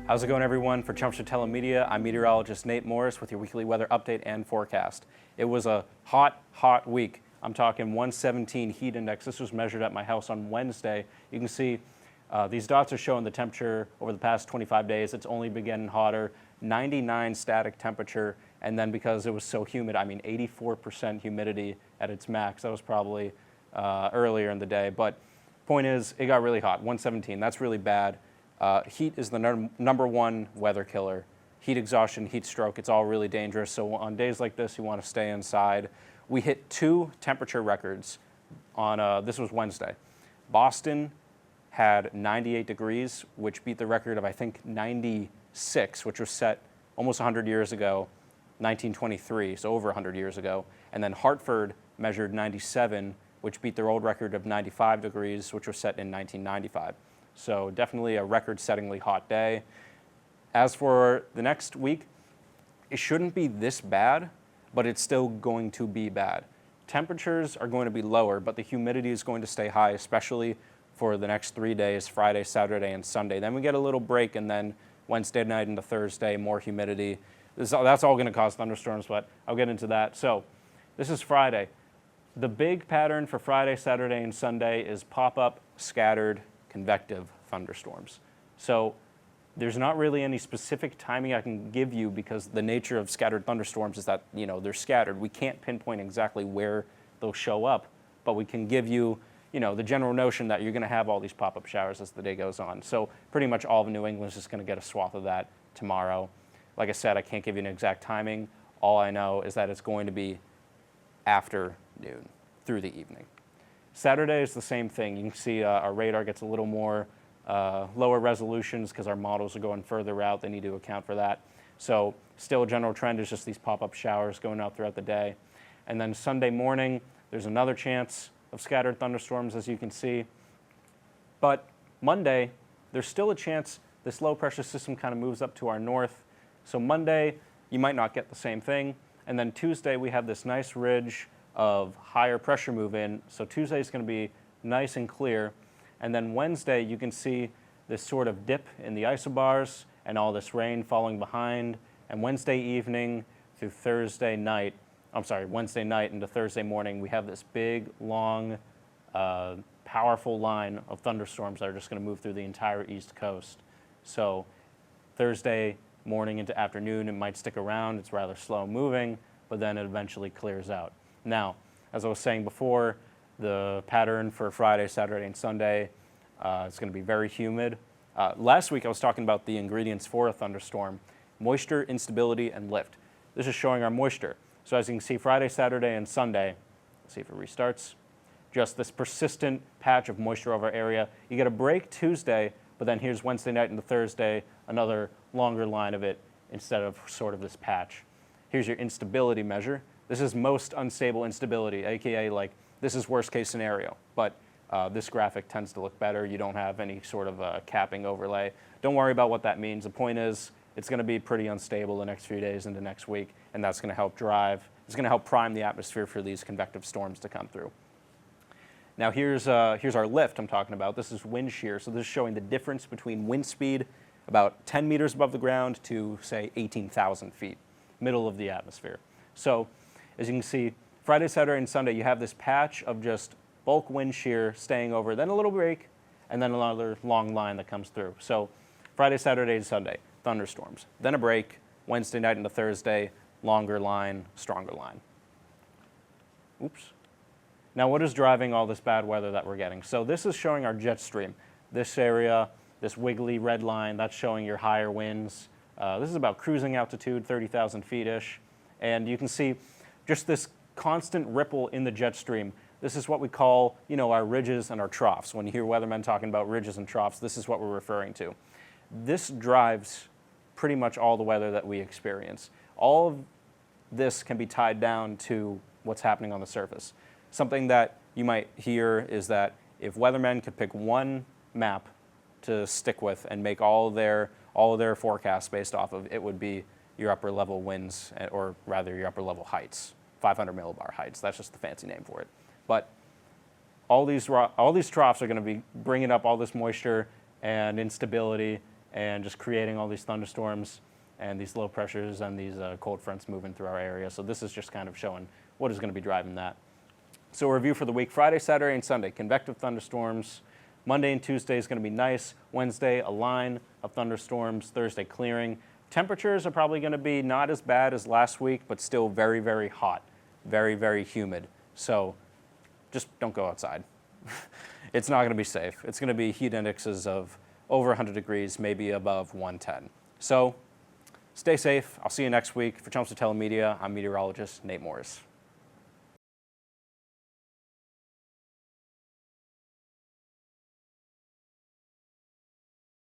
How's it going, everyone? For Chumpster Telemedia, I'm meteorologist Nate Morris with your weekly weather update and forecast. It was a hot week. I'm talking 117 heat index. This was measured at my house on Wednesday. You can see these dots are showing the temperature over the past 25 days. It's only been getting hotter. 99 static temperature, and then because it was so humid, 84% humidity at its max. That was probably earlier in the day, but point is, it got really hot. 117. That's really bad. Heat is the number one weather killer. Heat exhaustion, heat stroke, it's all really dangerous. So on days like this, you want to stay inside. We hit 2 temperature records on, this was Wednesday. Boston had 98 degrees, which beat the record of, I think, 96, which was set almost 100 years ago, 1923, so over 100 years ago. And then Hartford measured 97, which beat their old record of 95 degrees, which was set in 1995. So definitely a record-settingly hot day. As for the next week, it shouldn't be this bad, but it's still going to be bad. Temperatures are going to be lower, but the humidity is going to stay high, especially for the next 3 days, Friday, Saturday, and Sunday. Then we get a little break, and then Wednesday night into Thursday, more humidity. That's all going to cause thunderstorms, but I'll get into that. So this is Friday. The big pattern for Friday, Saturday, and Sunday is pop-up, scattered, convective thunderstorms. So there's not really any specific timing I can give you because the nature of scattered thunderstorms is that, they're scattered. We can't pinpoint exactly where they'll show up, but we can give you, the general notion that you're going to have all these pop-up showers as the day goes on. So pretty much all of New England is just going to get a swath of that tomorrow. Like I said, I can't give you an exact timing. All I know is that it's going to be after noon through the evening. Saturday is the same thing. You can see our radar gets a little more lower resolutions because our models are going further out. They need to account for that. So still a general trend is just these pop-up showers going out throughout the day. And then Sunday morning, there's another chance of scattered thunderstorms, as you can see. But Monday, there's still a chance this low pressure system kind of moves up to our north. So Monday, you might not get the same thing. And then Tuesday, we have this nice ridge of higher pressure move in. So Tuesday is going to be nice and clear. And then Wednesday, you can see this sort of dip in the isobars and all this rain falling behind. And Wednesday evening through Thursday night, Wednesday night into Thursday morning, we have this big, long, powerful line of thunderstorms that are just going to move through the entire East Coast. So Thursday morning into afternoon, it might stick around. It's rather slow moving, but then it eventually clears out. Now, as I was saying before, the pattern for Friday, Saturday, and Sunday is going to be very humid. Last week I was talking about the ingredients for a thunderstorm: moisture, instability, and lift. This is showing our moisture. So as you can see, Friday, Saturday, and Sunday, let's see if it restarts, just this persistent patch of moisture over our area. You get a break Tuesday, but then here's Wednesday night into Thursday, another longer line of it instead of sort of this patch. Here's your instability measure. This is most unstable instability, aka this is worst case scenario, but this graphic tends to look better. You don't have any sort of capping overlay. Don't worry about what that means. The point is, it's going to be pretty unstable the next few days into next week, and that's going to help it's going to help prime the atmosphere for these convective storms to come through. Now here's our lift I'm talking about. This is wind shear, so this is showing the difference between wind speed about 10 meters above the ground to, say, 18,000 feet, middle of the atmosphere. So as you can see, Friday, Saturday, and Sunday, you have this patch of just bulk wind shear staying over, then a little break, and then another long line that comes through. So Friday, Saturday, and Sunday, thunderstorms. Then a break, Wednesday night into Thursday, longer line, stronger line. Oops. Now what is driving all this bad weather that we're getting? So this is showing our jet stream. This area, this wiggly red line, that's showing your higher winds. This is about cruising altitude, 30,000 feet-ish. And you can see just this constant ripple in the jet stream. This is what we call, our ridges and our troughs. When you hear weathermen talking about ridges and troughs, this is what we're referring to. This drives pretty much all the weather that we experience. All of this can be tied down to what's happening on the surface. Something that you might hear is that if weathermen could pick one map to stick with and make all of their forecasts based off of, it would be your upper level winds, or rather your upper level heights, 500 millibar heights. That's just the fancy name for it. But all these troughs are going to be bringing up all this moisture and instability, and just creating all these thunderstorms and these low pressures and these cold fronts moving through our area. So this is just kind of showing what is going to be driving that. So a review for the week: Friday, Saturday, and Sunday, convective thunderstorms. Monday and Tuesday is going to be nice. Wednesday, a line of thunderstorms. Thursday, clearing. Temperatures are probably going to be not as bad as last week, but still very, very hot, very, very humid. So just don't go outside. It's not going to be safe. It's going to be heat indexes of over 100 degrees, maybe above 110. So stay safe. I'll see you next week. For Chomsky Telemedia, I'm meteorologist Nate Morris.